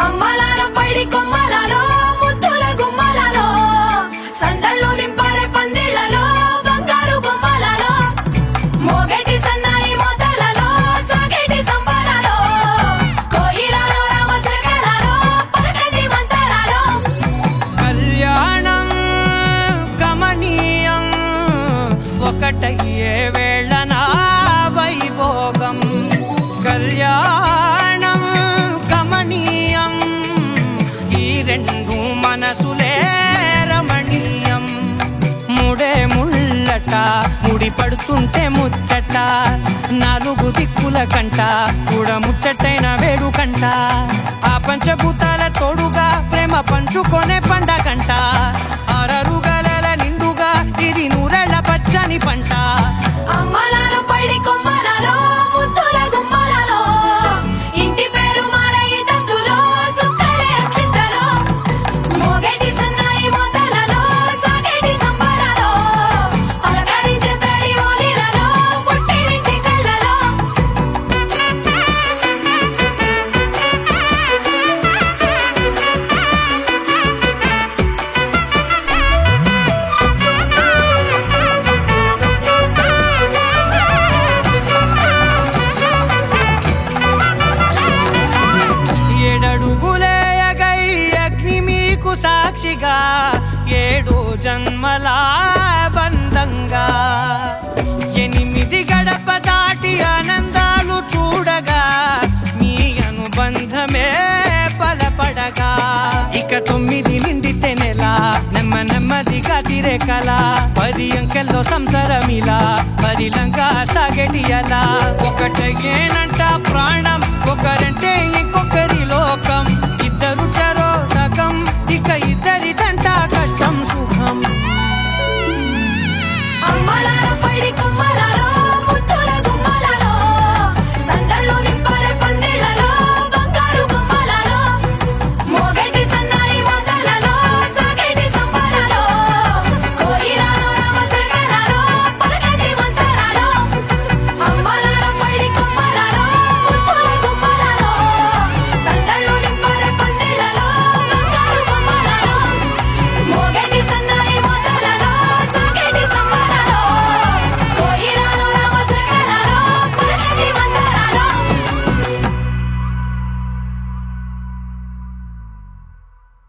అమ్మలాలో పైడి కొమ్మలలో ముద్దుల గుమ్మలలో సందళ్ళు నింపరే పందిళ్లలో బంగారు బొమ్మలలో మోగేటి సన్నాయి మోతలలో సాగేటి సంబరాలో కోయిలలో రామశకలలో పలకండి మంతరాలో కళ్యాణం గమనీయం ఒకటయ్యే వేళ నా వైభోగం కళ్యాణం గమనీయం ఈ రెండు మనసులే రమణీయం ముడే ముళ్ళట ముడి పడుతుంటే ముచ్చట నాలుగు దిక్కుల కంట చూడ ముచ్చటైన వేడుకంట ఆ పంచభూతాల తోడుగా ప్రేమ పంచుకొనే పండగంట అరరుగలల నిండుగా ఇది నూరెళ్ళ పచ్చని పంట అమ్మలాలో పైడి కొమ్మలలో ముద్దుల గుమ్మలలో ఇంటి పేరు మారయి తందులో చుక్కలే అక్షింతలో మోగేటి సన్నాయి మోతలలో సాగేటి సంబరాలో పలకరించే తడి ఓలిలలో పుట్టినింటి కళ్ళలో ఏడడుగులేయగై అగ్ని మీకు సాక్షిగా ఏడు జన్మల బంధంగా ఎనిమిది గడప దాటి ఆనందాలు చూడగా మీ అనుబంధమే బలపడగా ఇక 9 నిండితే నెల నెమ్మదిగా తిరేకల 10 అంకెల్లో సంసారమిలా పరిలంగా సాగేటి అలా ఒకటేనంట ప్రాణం ఒకరంటే ఇంకొక